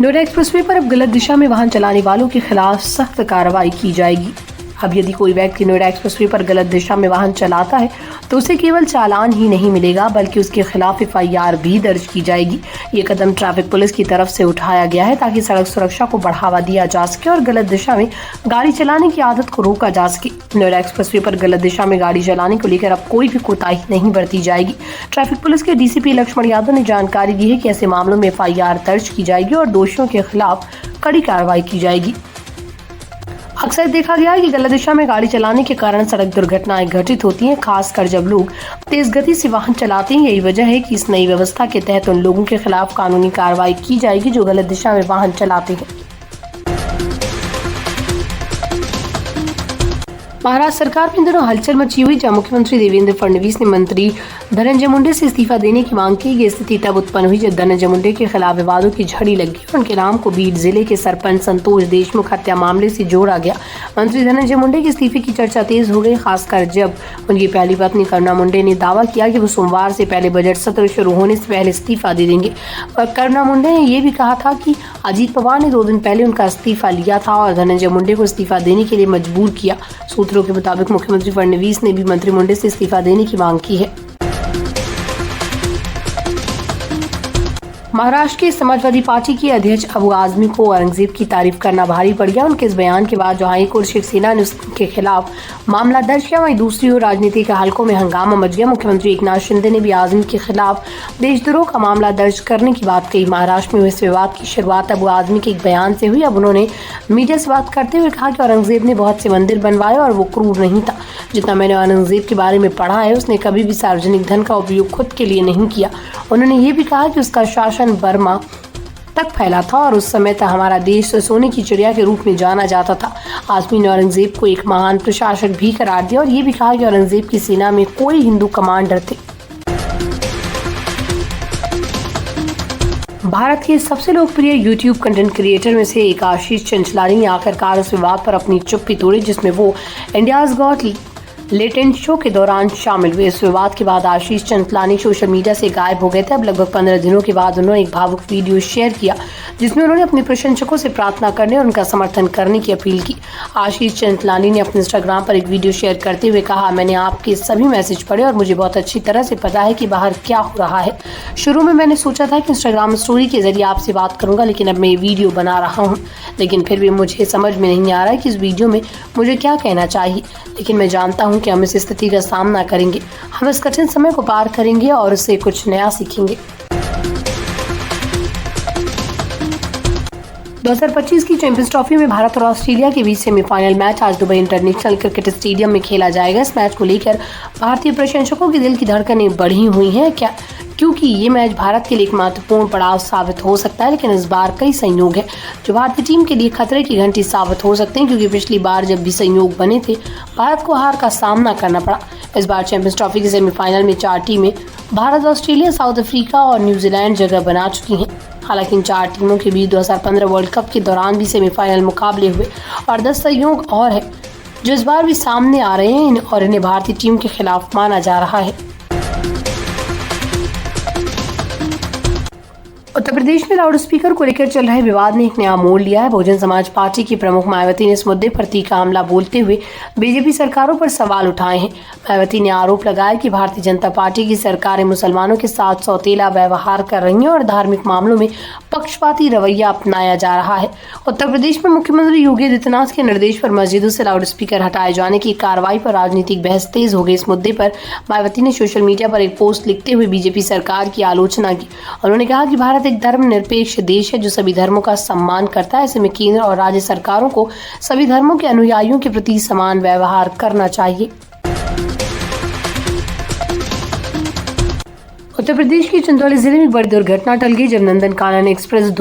Noida expressway पर अब गलत दिशा में वाहन चलाने वालों के खिलाफ सख्त कार्रवाई की जाएगी। अब यदि कोई व्यक्ति नोएडा एक्सप्रेसवे पर गलत दिशा में वाहन चलाता है तो उसे केवल चालान ही नहीं मिलेगा बल्कि उसके खिलाफ FIR भी दर्ज की जाएगी। ये कदम ट्रैफिक पुलिस की तरफ से उठाया गया है ताकि सड़क सुरक्षा को बढ़ावा दिया जा सके और गलत दिशा में गाड़ी चलाने की आदत को रोका जा सके। नोएडा एक्सप्रेसवे पर गलत दिशा में गाड़ी चलाने को लेकर अब कोई भी कोताही नहीं बरती जाएगी। ट्रैफिक पुलिस के DCP लक्ष्मण यादव ने जानकारी दी है कि ऐसे मामलों में FIR दर्ज की जाएगी और दोषियों के खिलाफ कड़ी कार्रवाई की जाएगी। अक्सर देखा गया है कि गलत दिशा में गाड़ी चलाने के कारण सड़क दुर्घटनाएं घटित होती हैं, खासकर जब लोग तेज गति से वाहन चलाते हैं। यही वजह है कि इस नई व्यवस्था के तहत उन लोगों के खिलाफ कानूनी कार्रवाई की जाएगी जो गलत दिशा में वाहन चलाते हैं। महाराष्ट्र सरकार में इन दिनों हलचल मची हुई जब मुख्यमंत्री देवेंद्र फडणवीस ने मंत्री धनंजय मुंडे से इस्तीफा देने की मांग की। ये स्थिति तब उत्पन्न हुई जब धनंजय मुंडे के खिलाफ विवादों की झड़ी लगी और उनके नाम को बीड जिले के सरपंच संतोष देशमुख हत्या मामले से जोड़ा गया। मंत्री धनंजय मुंडे के इस्तीफे की चर्चा तेज हो गई, खासकर जब उनकी पहली पत्नी करुणा मुंडे ने दावा किया कि वो सोमवार से पहले बजट सत्र शुरू होने से पहले इस्तीफा दे देंगे। और करुणा मुंडे ने यह भी कहा था कि अजीत पवार ने 2 दिन पहले उनका इस्तीफा लिया था और धनंजय मुंडे को इस्तीफा देने के लिए मजबूर किया। सूत्रों के मुताबिक मुख्यमंत्री फडणवीस ने भी मंत्री मुंडे से इस्तीफा देने की मांग की है। महाराष्ट्र के समाजवादी पार्टी के अध्यक्ष अबू आजमी को औरंगजेब की तारीफ करना भारी पड़ गया। उनके इस बयान के बाद जो हाईकोर्ट शिवसेना ने उसके खिलाफ मामला दर्ज किया, वहीं दूसरी ओर राजनीतिक हलकों में हंगामा मच गया। मुख्यमंत्री एकनाथ शिंदे ने भी आजमी के खिलाफ देशद्रोह का मामला दर्ज करने की बात कही। महाराष्ट्र में इस विवाद की शुरुआत अबू आजमी के एक बयान से हुई। अब उन्होंने मीडिया से बात करते हुए कहा कि औरंगजेब ने बहुत से मंदिर बनवाए और वो क्रूर नहीं था। जितना मैंने औरंगजेब के बारे में पढ़ा है, उसने कभी भी सार्वजनिक धन का उपयोग खुद के लिए नहीं किया। उन्होंने ये भी कहा कि उसका शासन बर्मा तक फैला था और उस समय तक हमारा देश सोने की चिड़िया के रूप में जाना जाता था। आजमी ने औरंगजेब को एक महान प्रशासक भी करार दिया और ये भी कहा कि औरंगजेब की सेना में कोई हिंदू कमांडर थे। भारत के सबसे लोकप्रिय YouTube कंटेंट क्रिएटर में से एक आशीष चंचलानी ने आखिरकार उस विवाद पर अपनी चुप्पी तोड़ी जिसमें वो इंडियाज गॉट लेटेंट शो के दौरान शामिल हुए। इस विवाद के बाद आशीष चंचलानी सोशल मीडिया से गायब हो गए थे। अब लगभग 15 दिनों के बाद उन्होंने एक भावुक वीडियो शेयर किया जिसमें उन्होंने अपने प्रशंसकों से प्रार्थना करने और उनका समर्थन करने की अपील की। आशीष चंचलानी ने अपने इंस्टाग्राम पर एक वीडियो शेयर करते हुए कहा, मैंने आपके सभी मैसेज पढ़े और मुझे बहुत अच्छी तरह से पता है कि बाहर क्या हो रहा है। शुरू में मैंने सोचा था कि इंस्टाग्राम स्टोरी के जरिए आपसे बात करूंगा, लेकिन अब मैं ये वीडियो बना रहा हूँ। लेकिन फिर भी मुझे समझ में नहीं आ रहा है कि इस वीडियो में मुझे क्या कहना चाहिए, लेकिन मैं जानता हूँ कि हम इस स्थिति का सामना करेंगे। हम इस कठिन समय को पार करेंगे और उससे कुछ नया सीखेंगे। 2025 की चैंपियंस ट्रॉफी में भारत और ऑस्ट्रेलिया के बीच सेमीफाइनल मैच आज दुबई इंटरनेशनल क्रिकेट स्टेडियम में खेला जाएगा। इस मैच को लेकर भारतीय प्रशंसकों के दिल की धड़कनें बढ़ी हुई हैं क्योंकि ये मैच भारत के लिए एक महत्वपूर्ण पड़ाव साबित हो सकता है। लेकिन इस बार कई संयोग है जो भारतीय टीम के लिए खतरे की घंटी साबित हो सकते हैं, क्योंकि पिछली बार जब भी संयोग बने थे भारत को हार का सामना करना पड़ा। इस बार चैंपियंस ट्रॉफी के सेमीफाइनल में 4 टीमें भारत, ऑस्ट्रेलिया, साउथ अफ्रीका और न्यूजीलैंड जगह बना चुकी हैं। हालांकि इन 4 टीमों के बीच 2015 वर्ल्ड कप के दौरान भी सेमीफाइनल मुकाबले हुए और 10 संयोग और है जो इस बार भी सामने आ रहे हैं और इन्हें भारतीय टीम के खिलाफ माना जा रहा है। उत्तर प्रदेश में लाउड स्पीकर को लेकर चल रहे विवाद ने एक नया मोड़ लिया है। बहुजन समाज पार्टी की प्रमुख मायावती ने इस मुद्दे पर तीखा हमला बोलते हुए बीजेपी सरकारों पर सवाल उठाए हैं। मायावती ने आरोप लगाया कि भारतीय जनता पार्टी की सरकारें मुसलमानों के साथ सौतेला व्यवहार कर रही हैं और धार्मिक मामलों में पक्षपाती रवैया अपनाया जा रहा है। उत्तर प्रदेश में मुख्यमंत्री योगी आदित्यनाथ के निर्देश पर मस्जिदों से लाउड स्पीकर हटाए जाने की कार्रवाई पर राजनीतिक बहस तेज हो गई। इस मुद्दे पर मायावती ने सोशल मीडिया पर एक पोस्ट लिखते हुए बीजेपी सरकार की आलोचना की। उन्होंने कहा कि भारत एक धर्मनिरपेक्ष देश है जो सभी धर्मों का सम्मान करता है। ऐसे में केंद्र और राज्य सरकारों को सभी धर्मों के अनुयायियों के प्रति समान व्यवहार करना चाहिए। उत्तर प्रदेश के चंदौली जिले में एक बड़ी दुर्घटना टल गई जब नंदन कानन एक्सप्रेस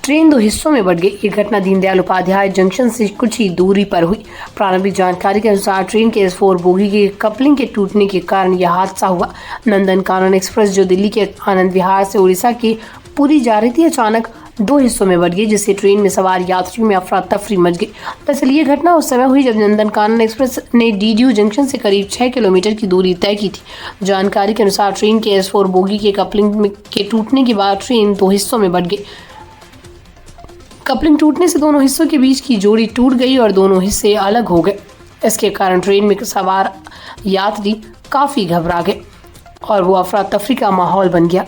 ट्रेन 2 हिस्सों में बढ़ गई। ये घटना दीनदयाल उपाध्याय जंक्शन से कुछ ही दूरी पर हुई। प्रारंभिक जानकारी के अनुसार ट्रेन के S4 बोगी के कपलिंग के टूटने के कारण यह हादसा हुआ। नंदन कानन एक्सप्रेस जो दिल्ली के आनंद विहार से उड़ीसा की पुरी जा रही थी, अचानक 2 हिस्सों में बढ़ गई, जिससे ट्रेन में सवार यात्रियों में अफरा तफरी मच गई। दरअसल ये घटना उस समय हुई जब नंदन कानन एक्सप्रेस ने DDU जंक्शन से करीब 6 किलोमीटर की दूरी तय की थी। जानकारी के अनुसार ट्रेन के S4 बोगी के कपलिंग के टूटने के बाद ट्रेन 2 हिस्सों में बढ़ गई। कपलिंग टूटने से दोनों हिस्सों के बीच की जोड़ी टूट गई और दोनों हिस्से अलग हो गए। इसके कारण ट्रेन में सवार यात्री काफी घबरा गए और वो अफरा तफरी का माहौल बन गया।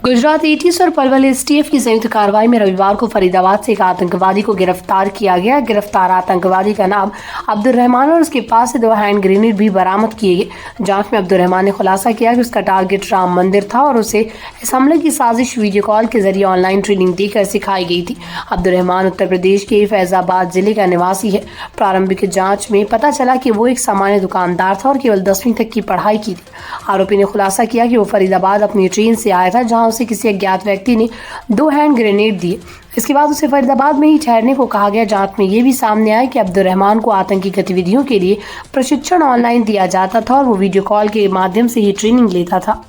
गुजरात एटीएस और पलवल एसटीएफ की संयुक्त कार्रवाई में रविवार को फरीदाबाद से एक आतंकवादी को गिरफ्तार किया गया। गिरफ्तार आतंकवादी का नाम अब्दुल रहमान और उसके पास से 2 हैंड ग्रेनेड भी बरामद किए गए। जांच में अब्दुल रहमान ने खुलासा किया कि उसका टारगेट राम मंदिर था और उसे इस हमले की साजिश वीडियो कॉल के जरिए ऑनलाइन ट्रेनिंग देकर सिखाई गई थी। अब्दुल रहमान उत्तर प्रदेश के फैजाबाद जिले का निवासी है। प्रारंभिक जाँच में पता चला कि वो एक सामान्य दुकानदार था और केवल 10वीं तक की पढ़ाई की थी। आरोपी ने खुलासा किया कि वो फरीदाबाद अपनी ट्रेन से आया था, जहाँ उसे किसी अज्ञात व्यक्ति ने 2 हैंड ग्रेनेड दिए। इसके बाद उसे फरीदाबाद में ही ठहरने को कहा गया। जांच में ये भी सामने आया कि अब्दुल रहमान को आतंकी गतिविधियों के लिए प्रशिक्षण ऑनलाइन दिया जाता था और वो वीडियो कॉल के माध्यम से ही ट्रेनिंग लेता था।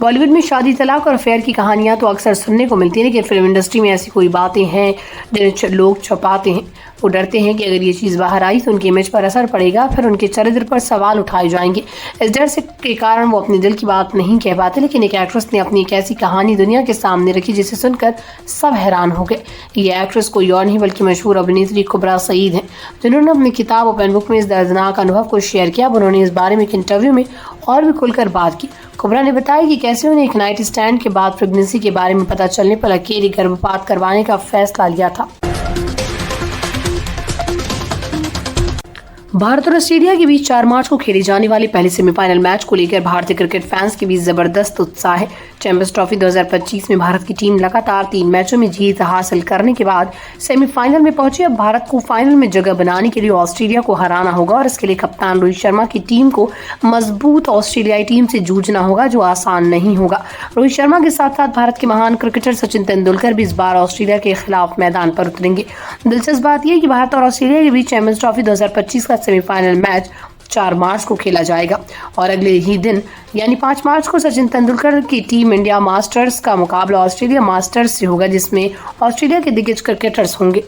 बॉलीवुड में शादी, तलाक और अफेयर की कहानियां तो अक्सर सुनने को मिलती है, लेकिन फिल्म इंडस्ट्री में ऐसी कोई बातें हैं जिन्हें लोग छुपाते हैं। वो डरते हैं कि अगर ये चीज़ बाहर आई तो उनकी इमेज पर असर पड़ेगा, फिर उनके चरित्र पर सवाल उठाए जाएंगे। इस डर से के कारण वो अपने दिल की बात नहीं कह पाते। लेकिन एक एक्ट्रेस ने अपनी एक ऐसी कहानी दुनिया के सामने रखी जिसे सुनकर सब हैरान हो गए। ये एक्ट्रेस कोई और नहीं बल्कि मशहूर अभिनेत्री कुबरा सईद हैं, जिन्होंने अपनी किताब ओपन बुक में इस दर्दनाक अनुभव को शेयर किया। उन्होंने इस बारे में एक इंटरव्यू में और भी खुलकर बात की। कुबरा ने बताया कि कैसे उन्हें एक नाइट स्टैंड के बाद प्रेगनेंसी के बारे में पता चलने पर अकेले गर्भपात करवाने का फैसला लिया था। भारत और ऑस्ट्रेलिया के बीच 4 मार्च को खेले जाने वाले पहले सेमीफाइनल मैच को लेकर भारतीय क्रिकेट फैंस के बीच जबरदस्त उत्साह है। चैंपियंस ट्रॉफी 2025 में भारत की टीम लगातार 3 मैचों में जीत हासिल करने के बाद सेमीफाइनल में पहुंची। अब भारत को फाइनल में जगह बनाने के लिए ऑस्ट्रेलिया को हराना होगा और इसके लिए कप्तान रोहित शर्मा की टीम को मजबूत ऑस्ट्रेलियाई टीम से जूझना होगा, जो आसान नहीं होगा। रोहित शर्मा के साथ साथ भारत के महान क्रिकेटर सचिन तेंदुलकर भी इस बार ऑस्ट्रेलिया के खिलाफ मैदान पर उतरेंगे। दिलचस्प बात यह कि भारत और ऑस्ट्रेलिया के बीच चैंपियंस ट्रॉफी 2025 का सेमीफाइनल मैच 4 मार्च को खेला जाएगा और अगले ही दिन यानी 5 मार्च को सचिन तेंदुलकर की टीम इंडिया मास्टर्स का मुकाबला ऑस्ट्रेलिया मास्टर्स से होगा, जिसमें ऑस्ट्रेलिया के दिग्गज क्रिकेटर्स होंगे।